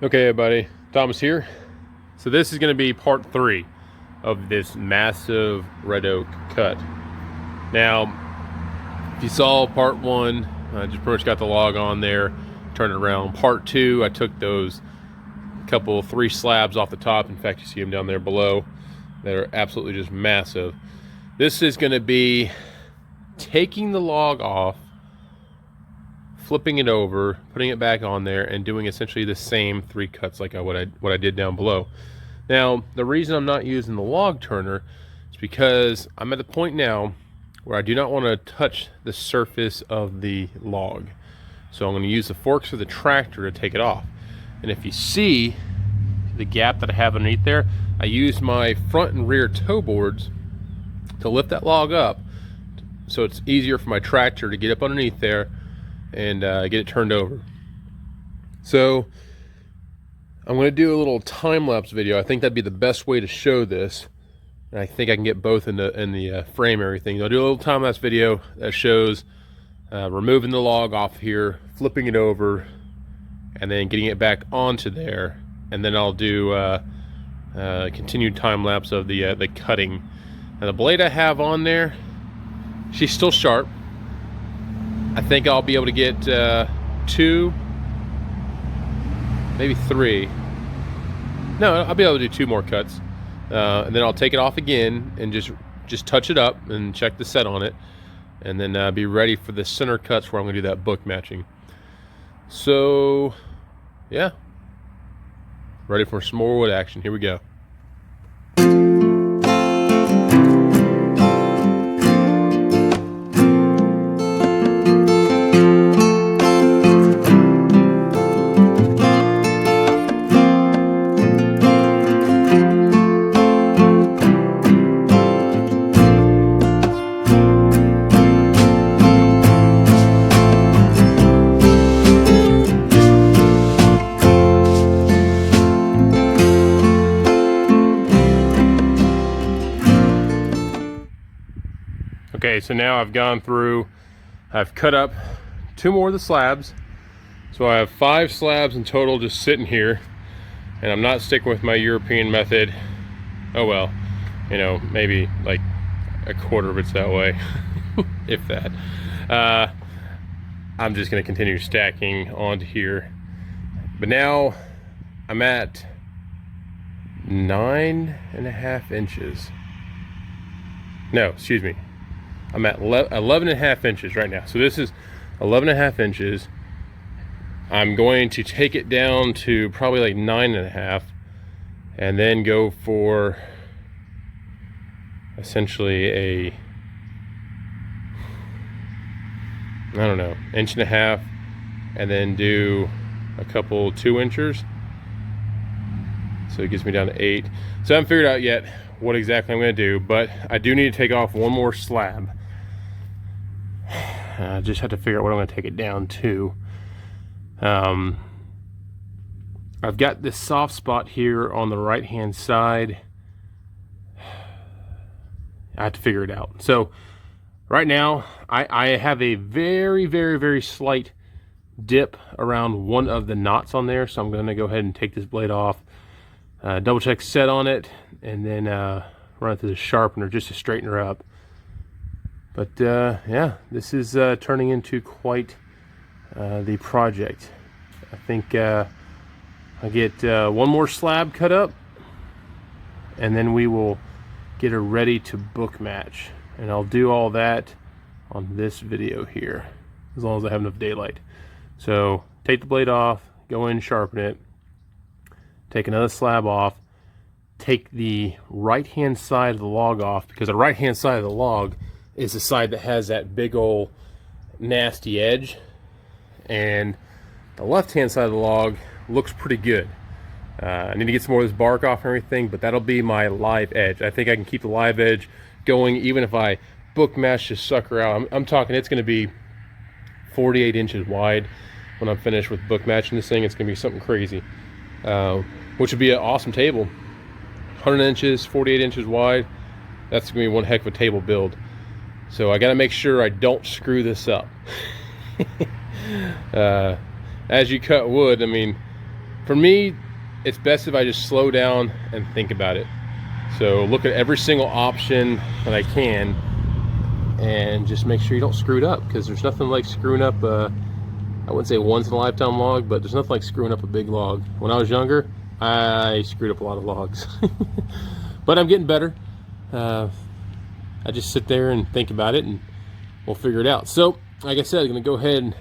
Okay, everybody, Thomas here. So this is going to be part 3 of this massive red oak cut. Now, if you saw part 1, I just pretty much got the log on there, turned it around. Part 2, I took those three slabs off the top. In fact, you see them down there below. They're absolutely just massive. This is going to be taking the log off, flipping it over, putting it back on there, and doing essentially the same 3 cuts like what I did down below. Now, the reason I'm not using the log turner is because I'm at the point now where I do not want to touch the surface of the log. So I'm going to use the forks of the tractor to take it off. And if you see the gap that I have underneath there, I use my front and rear toe boards to lift that log up so it's easier for my tractor to get up underneath there and get it turned over. So I'm going to do a little time-lapse video. I think that'd be the best way to show this, and I think I can get both in the frame and everything. I'll do a little time-lapse video that shows removing the log off here, flipping it over, and then getting it back onto there, and then I'll do continued time-lapse of the cutting. Now the blade I have on there, she's still sharp. I think I'll be able to get 2, maybe 3. No, I'll be able to do 2 more cuts, and then I'll take it off again and just touch it up and check the set on it, and then be ready for the center cuts where I'm going to do that book matching. So, yeah, ready for some more wood action. Here we go. Okay, so now I've gone through, I've cut up 2 more of the slabs. So I have 5 slabs in total just sitting here, and I'm not sticking with my European method. Oh well, you know, maybe like a quarter of it's that way, if that. I'm just gonna continue stacking onto here. But now I'm at 9.5 inches. No, excuse me. I'm at 11.5 inches right now. So this is 11.5 inches. I'm going to take it down to probably like 9.5 and then go for essentially a, I don't know, 1.5 inches, and then do a couple 2 inches. So it gets me down to 8. So I haven't figured out yet what exactly I'm going to do, but I do need to take off 1 more slab. I just have to figure out what I'm going to take it down to. I've got this soft spot here on the right hand side. I have to figure it out. So right now I have a very, very, very slight dip around one of the knots on there, so I'm going to go ahead and take this blade off, double check set on it, and then run it through the sharpener just to straighten her up. But yeah, this is turning into quite the project. I think I'll get 1 more slab cut up, and then we will get her ready to book match. And I'll do all that on this video here, as long as I have enough daylight. So take the blade off, go in, sharpen it, take another slab off, take the right hand side of the log off, because the right hand side of the log is the side that has that big old nasty edge, and the left hand side of the log looks pretty good. I need to get some more of this bark off and everything, but that'll be my live edge. I think I can keep the live edge going even if I book match this sucker out. I'm talking it's going to be 48 inches wide when I'm finished with book matching this thing. It's going to be something crazy, which would be an awesome table. 100 inches, 48 inches wide. That's going to be one heck of a table build. So I got to make sure I don't screw this up. As you cut wood, I mean, For me, it's best if I just slow down and think about it. So look at every single option that I can and just make sure you don't screw it up, because there's nothing like screwing up I wouldn't say once in a lifetime log, but there's nothing like screwing up a big log. When I was younger, I screwed up a lot of logs. But I'm getting better. I just sit there and think about it and we'll figure it out. So like I said, I'm gonna go ahead and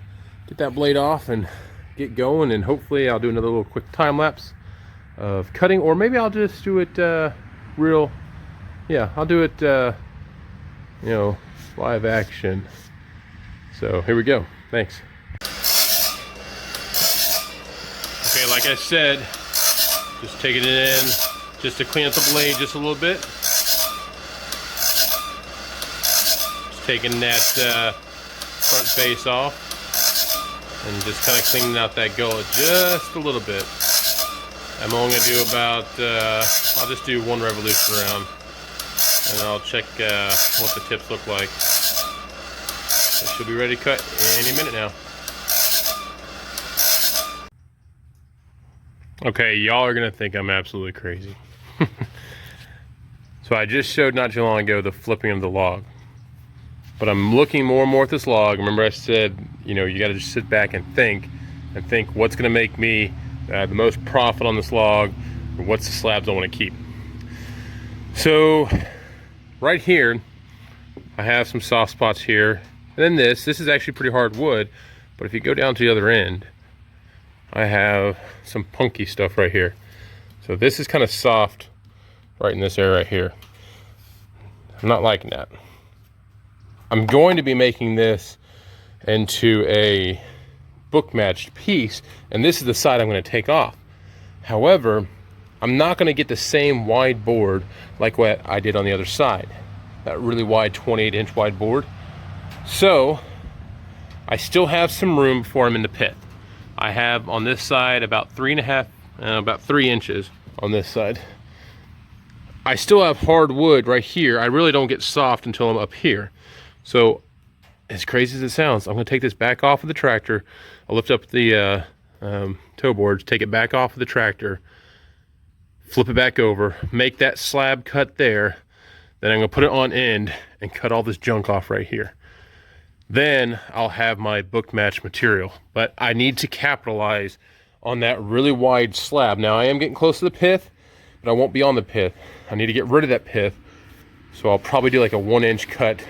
get that blade off and get going, and hopefully I'll do another little quick time lapse of cutting, or maybe I'll just do it I'll do it you know, live action. So here we go. Thanks. Okay, like I said, just taking it in just to clean up the blade just a little bit. Just taking that front face off and just kind of cleaning out that gullet just a little bit. I'm only gonna do about I'll just do one revolution around, and I'll check what the tips look like. I should be ready to cut any minute now. Okay, y'all are gonna think I'm absolutely crazy. So I just showed not too long ago the flipping of the log, but I'm looking more and more at this log. Remember I said, you know, you gotta just sit back and think what's gonna make me the most profit on this log, or what's the slabs I want to keep. So right here I have some soft spots here, and then this is actually pretty hard wood, but if you go down to the other end, I have some punky stuff right here. So this is kind of soft right in this area right here. I'm not liking that. I'm going to be making this into a book matched piece, and this is the side I'm going to take off. However, I'm not going to get the same wide board like what I did on the other side, that really wide 28-inch wide board. So I still have some room before I'm in the pit. I have on this side about 3 inches on this side. I still have hard wood right here. I really don't get soft until I'm up here. So as crazy as it sounds, I'm going to take this back off of the tractor. I'll lift up the toe boards, take it back off of the tractor, flip it back over, make that slab cut there. Then I'm going to put it on end and cut all this junk off right here. Then I'll have my book match material. But I need to capitalize on that really wide slab. Now I am getting close to the pith, but I won't be on the pith. I need to get rid of that pith. So I'll probably do like a 1-inch cut.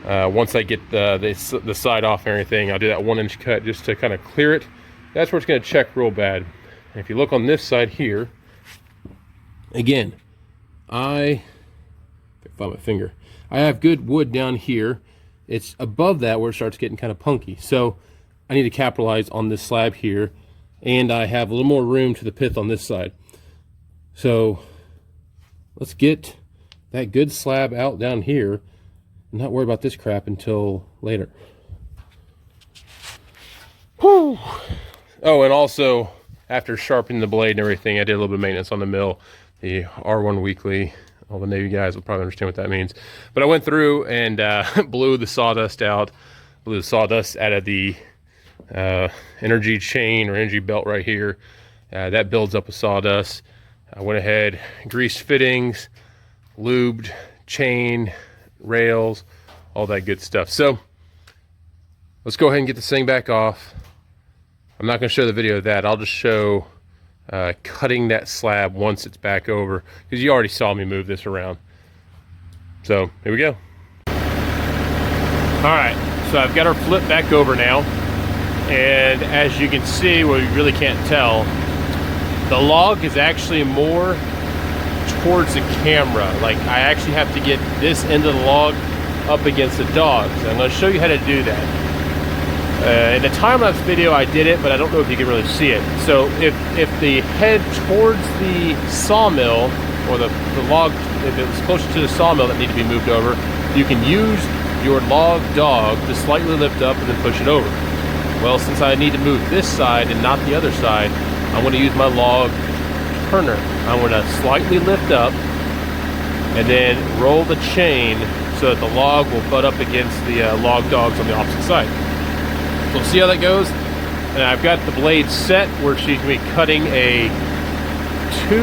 Once I get the side off and everything, I'll do that 1-inch cut just to kind of clear it. That's where it's going to check real bad. And if you look on this side here, again, I find my finger. I have good wood down here. It's above that where it starts getting kind of punky. So I need to capitalize on this slab here, and I have a little more room to the pith on this side. So let's get that good slab out down here and not worry about this crap until later. Whew. Oh, and also after sharpening the blade and everything, I did a little bit of maintenance on the mill, the R1 Weekly. All the Navy guys will probably understand what that means. But I went through and blew the sawdust out, blew the sawdust out of the energy chain or energy belt right here. That builds up with sawdust. I went ahead, greased fittings, lubed chain, rails, all that good stuff. So let's go ahead and get this thing back off. I'm not going to show the video of that. I'll just show cutting that slab once it's back over, because you already saw me move this around. So here we go. All right, so I've got her flipped back over now, and as you can see, well, you really can't tell, the log is actually more towards the camera. Like I actually have to get this end of the log up against the dogs. I'm going to show you how to do that. In the time-lapse video I did it, but I don't know if you can really see it. So if the head towards the sawmill, or the log, if it was closer to the sawmill that needed to be moved over, you can use your log dog to slightly lift up and then push it over. Well, since I need to move this side and not the other side, I'm going to use my log turner. I'm going to slightly lift up and then roll the chain so that the log will butt up against the log dogs on the opposite side. We'll see how that goes. And I've got the blade set where she's gonna be cutting a 2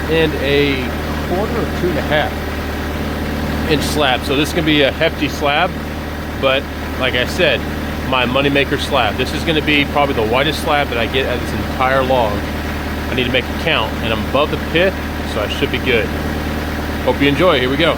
1/4 or 2 1/2 inch slab. So this is gonna be a hefty slab, but like I said, my moneymaker slab. This is gonna be probably the widest slab that I get out of this entire log. I need to make it count, and I'm above the pit, so I should be good. Hope you enjoy. Here we go.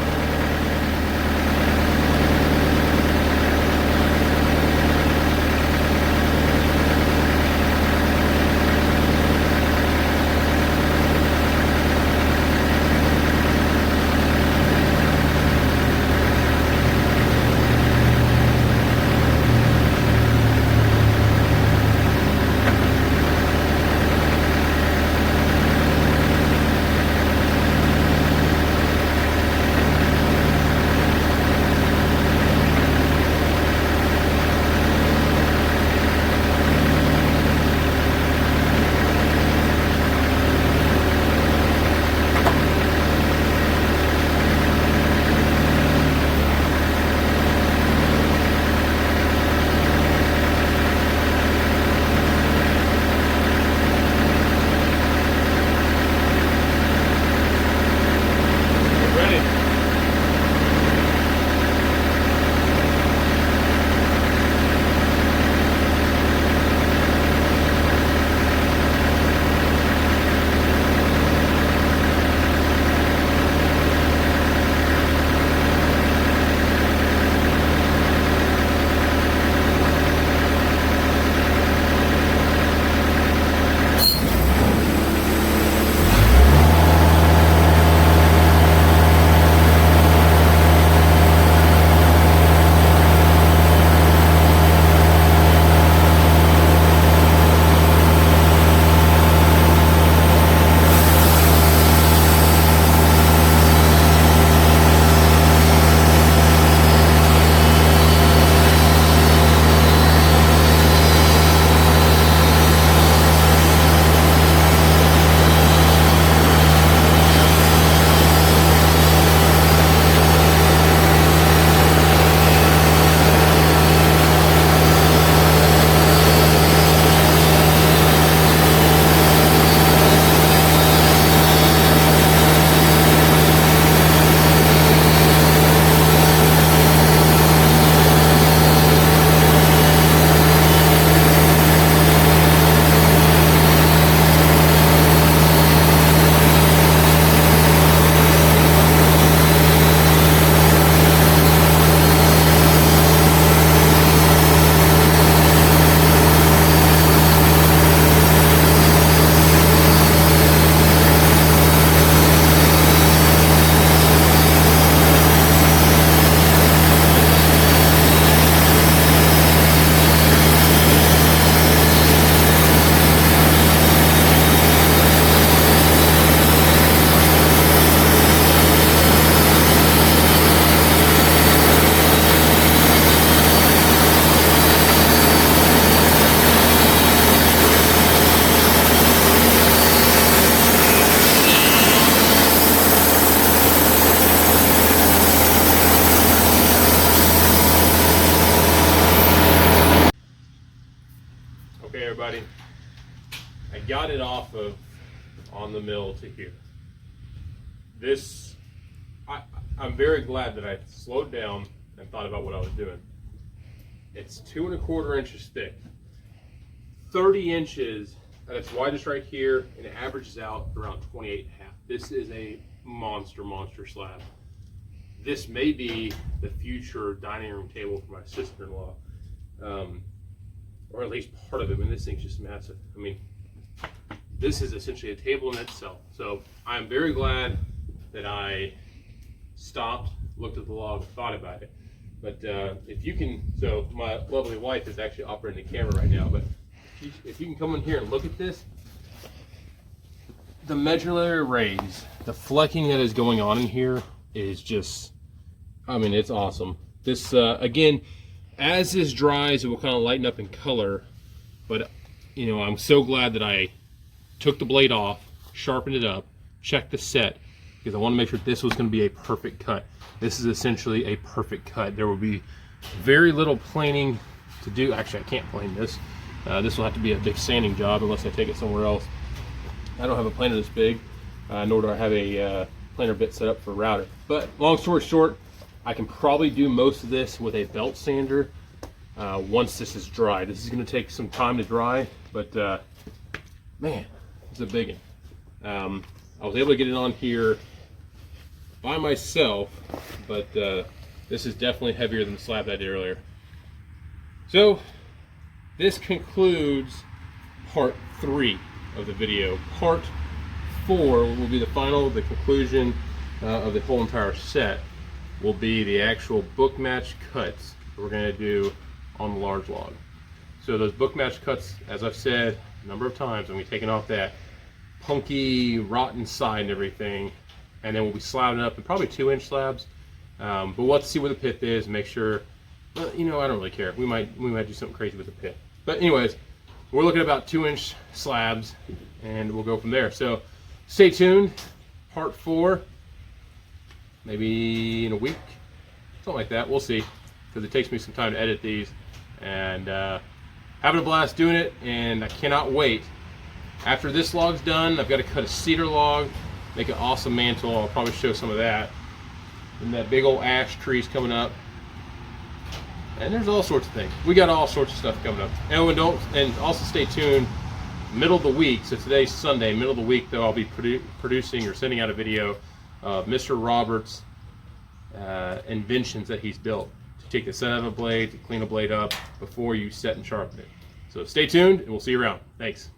Okay, everybody, I got it off of on the mill to here. This, I'm very glad that I slowed down and thought about what I was doing. It's 2 1/4 inches thick, 30 inches at its widest right here, and it averages out around 28 1/2. This is a monster slab. This may be the future dining room table for my sister-in-law. Or at least part of it. I mean, this thing's just massive. I mean, this is essentially a table in itself. So I'm very glad that I stopped, looked at the log, thought about it. But if you can, so my lovely wife is actually operating the camera right now, but if you can come in here and look at this, the medullary raise, the flecking that is going on in here is just, I mean, it's awesome. This, again, as this dries, it will kind of lighten up in color, but you know, I'm so glad that I took the blade off, sharpened it up, checked the set, because I want to make sure this was going to be a perfect cut. This is essentially a perfect cut. There will be very little planing to do. Actually, I can't plane this. This will have to be a big sanding job unless I take it somewhere else. I don't have a planer this big, nor do I have a planer bit set up for router. But long story short, I can probably do most of this with a belt sander once this is dry. This is going to take some time to dry, but man, it's a big one. I was able to get it on here by myself, but this is definitely heavier than the slab that I did earlier. So this concludes part 3 of the video. Part 4 will be the conclusion of the whole entire set. Will be the actual book match cuts that we're going to do on the large log. So those book match cuts, as I've said a number of times, when we're taking off that punky, rotten side and everything, and then we'll be slabbing up in probably 2-inch slabs. But we'll have to see where the pith is, make sure. You know, I don't really care. We might do something crazy with the pith. But anyways, we're looking at about 2-inch slabs, and we'll go from there. So stay tuned. Part 4, maybe in a week, something like that. We'll see, because it takes me some time to edit these, and having a blast doing it, and I cannot wait. After this log's done, I've got to cut a cedar log, make an awesome mantle. I'll probably show some of that. And that big old ash tree's coming up. And there's all sorts of things. We got all sorts of stuff coming up. And also stay tuned. Middle of the week, so today's Sunday, middle of the week though, I'll be producing or sending out a video of Mr. Roberts' inventions that he's built to take the set out of a blade, to clean a blade up before you set and sharpen it. So stay tuned, and we'll see you around. Thanks.